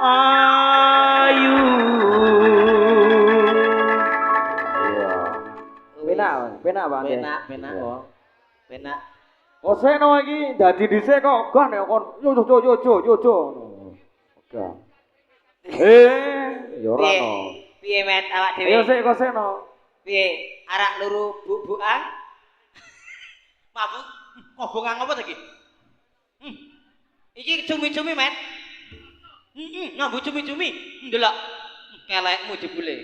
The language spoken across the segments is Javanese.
ayu. Iya. Penak Bang. Penak kok. Penak. Oseno iki dadi dhisik kok gah nek kon yo. Oke. Ya ora Piye? no. Piye met awak dhewe? Ayo sik koseno. Piye? Arak luru buk-bukan? Mabuk kobongan apa ta iki? Iki cumi-cumi met. Nyambu cumi-cumi. Ndelok kelekmu jebule.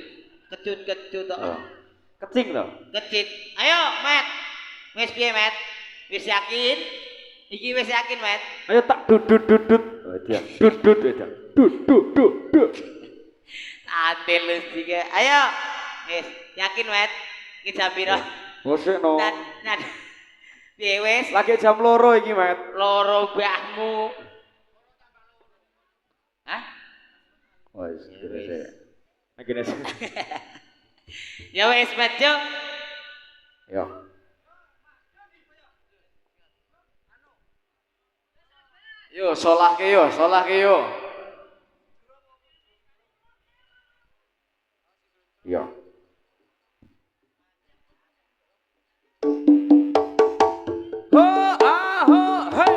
Kecut-kecut tok. Kecing to. Kecit. Ayo met. Wis piye met? Wis yakin? Iki wis yakin met? Ayo tak dudut. Oh dia. Dudut ya. Dudut. Atil lu juga. Ayo. Wis yakin met? Iki jam piro? Oseno. Nan. Piye wis? Lagi jam 2 iki, Met. Loro mbahmu. Hah? Wis, ngene sik. Ya wis met yo. Ya. Yo, solahke yo. Ya. Ho ah ho hey.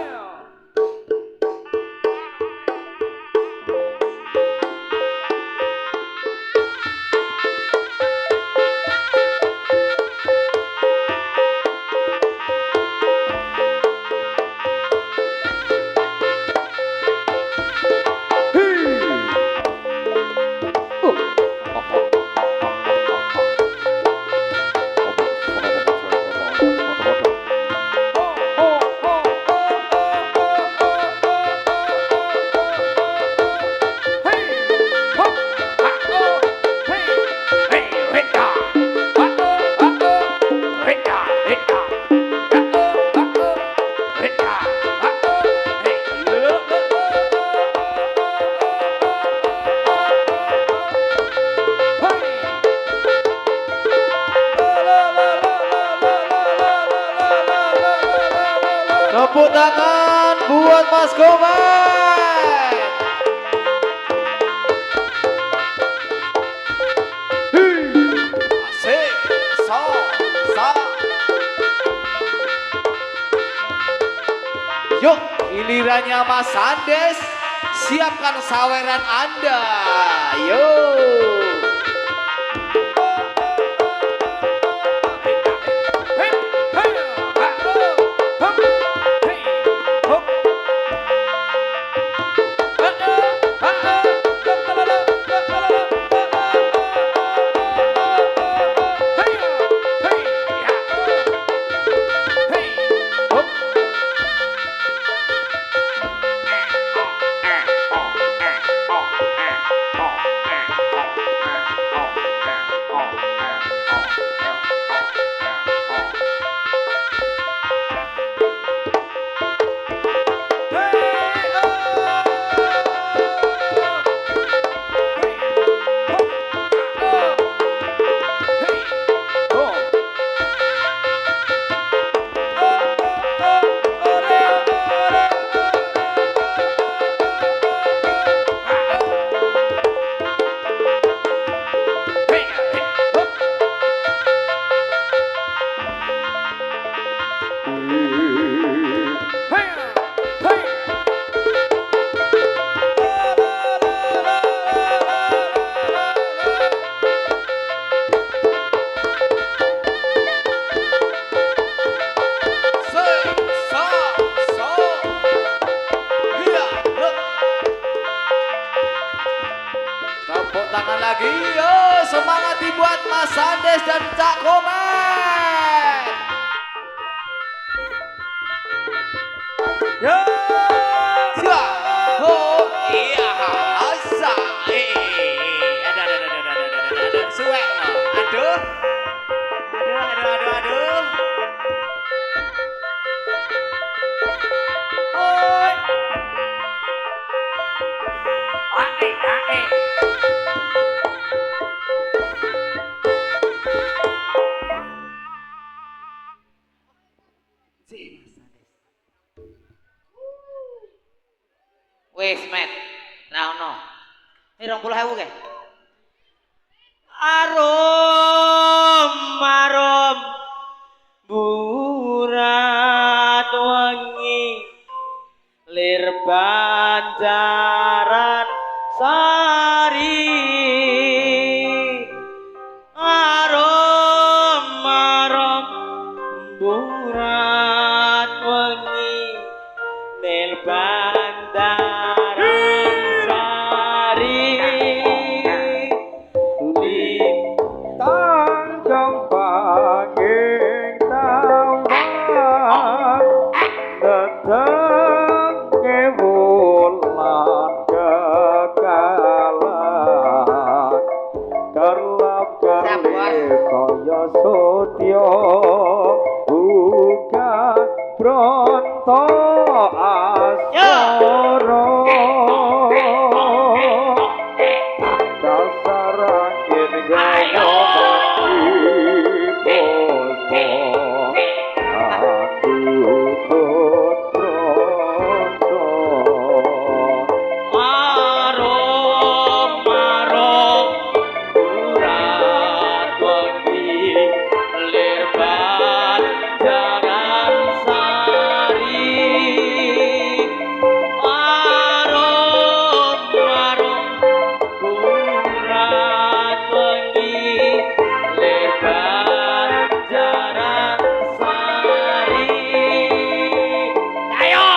Tepuk tangan buat Mas Gomen. Asik, sa. Yuk, gilirannya Mas Andes. Siapkan saweran Anda. Yuk. Tepuk tangan lagi, yo semangat dibuat Mas Andes dan Cak Komen. Yo, siap, oh iya, asa, ada, suwek, no, aduh. Oi, ae. Wis, Met. Ra ono. 20.000 ke? Arom burat wangi lir banjaran sari arom burat wangi lir banjaran sari Tanjung panging taman Netenge wulan kekalan Kerlap kerlip kaya sutya Buka bronto asmara Dasar angin gaya bagi bosmo Aku putronto arom burat wangi lir banjaran sari arom burat wangi lir banjaran sari ayo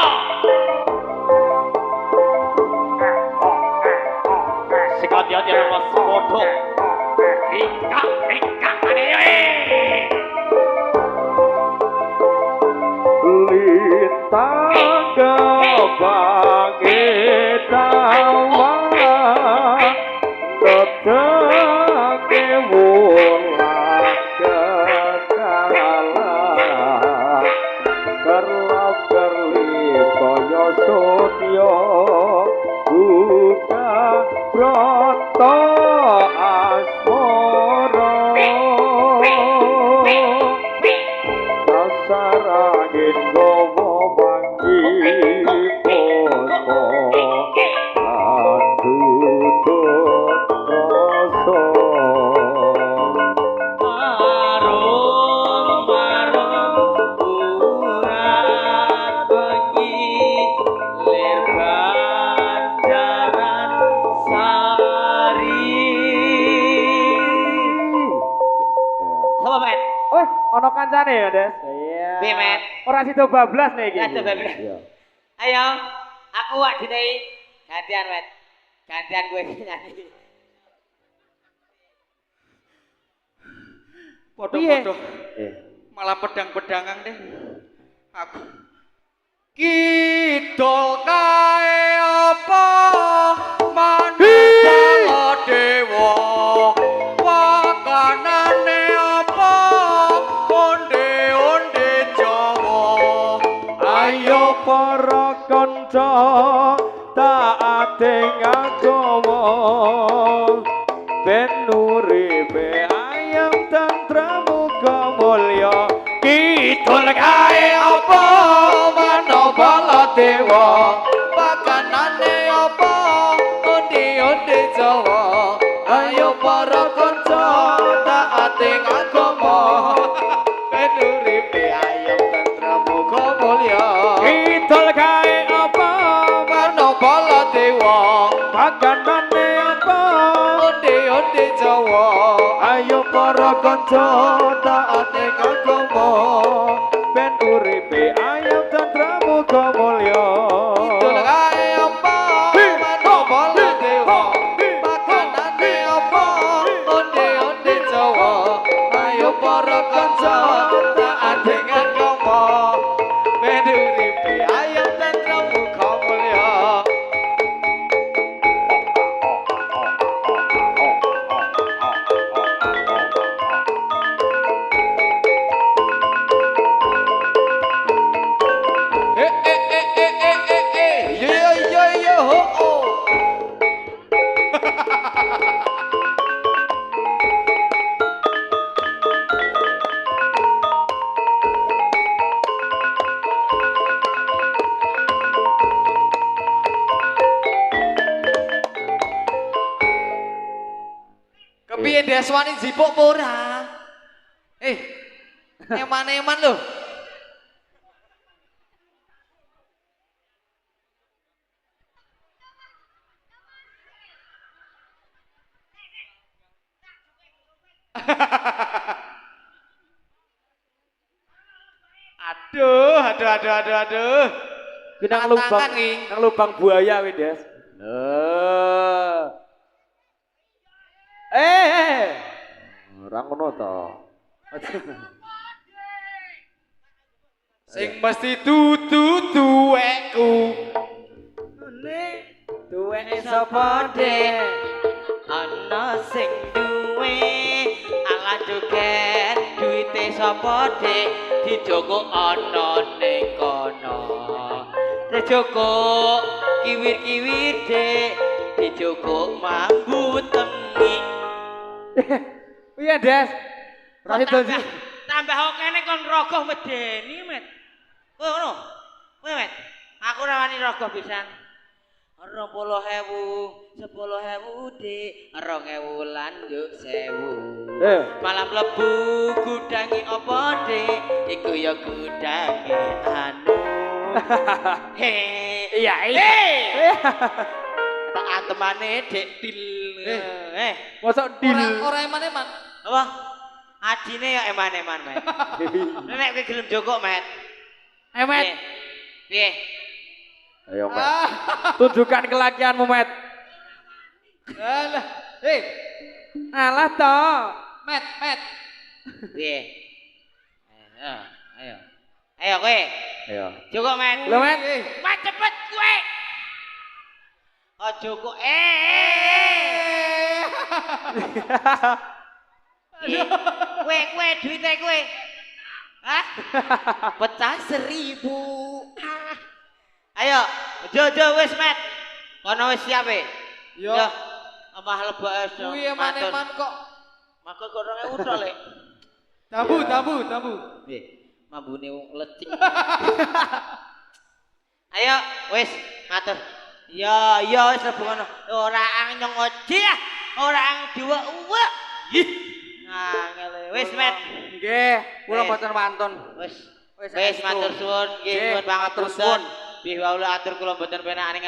sikati-hati mas bodoh hingga Lintang kebangi taman Netenge wulan kekalan Kerlap kerlip kaya sutya Buka bronto asmara Dasar angin gawa manggi posmo Andutut rasa arom burat wangi lir banjaran sari Sopo, Met? Wih, ono kancane ya, Des? Iya. Piye, Met? Ora sido bablas nih iki. Ya, coba bener. Iya. Ayo, aku wak dinai gantian, Met. Gantian gue nyanyi. Podo-podo. Eh. Malah pedang-pedangan deh. Aku kidul kae apa manungsa dewa pakanane apa onde-onde Jawa Ayo para kanca taate ngagawa ben uripe ayam tentremu kamulya kidul kae apa manungsa dewa pakanane apa onde-onde Jawa ayo para kanca taate ngagama ben uripe ayam tentremu kamulya kidul kae apa manungsa dewa paganane apa onde-onde Jawa ayo para kanca taate ngagama ben uripe ayam tentremu kamulya kidul kae apa manungsa dewa pakanane apa onde-onde Jawa ayo para kanca taate ngagama ben uripe ayam tentremu kamulya piye Deswani jipuk apa ora? Eman-eman lho. Aduh. Ki nang lubang, Tangan, Ki. nang lubang buaya wis, Des. Ora ngono to. Sing mesti dudu duweku. Duweke sapa dek? Ana sing duwe ala joget duwite sapa dek? Dijoko ana ning kono. Dijoko kiwir-kiwir dek, dijoko mambu tengi. Piye, Des? Rasid dosi. Tambah okene kon rogoh medeni, Met. Oh, ngono. Kowe, Met. Aku ora wani rogoh pisan. 20.000, 10.000 dik, 2.000 lan yuk 1.000. Malam lebu gudangi apa dik? Iku ya gudangi anu. Iya. Tak antemane dik dil. Mosok dil. Ora eman-eman. Apa? Adine ya eman-eman, Met. Nek kowe gelem joko, Met. Met. Piye? Ayo, Met. Tunjukkan kelakianmu, Met. Alah, Alah to. Met. Piye? Ayo kowe. Ayo. Joko, Met. Lho, Met. Mat cepet kowe. Aja kok Kowe duite kowe. Hah? Pecah 1.000. Ayo, jo wis Met. Kono wis siap e. Yo. Amah lebok es. Kuwi eman-eman kok. Maka kok 2.000 tok, Lek. Tabu. Nggih, mambune wong lecing. Ayo, wis matur. Ya wis lebu ngono. Ora anyong oji ah. Ora ang diwek-wek. Ih. Angel wis Met. Nggih, kula mboten wantun. Wis matur suwun, nggih nyuwun pangapunten. Bih waula atur kula mboten penak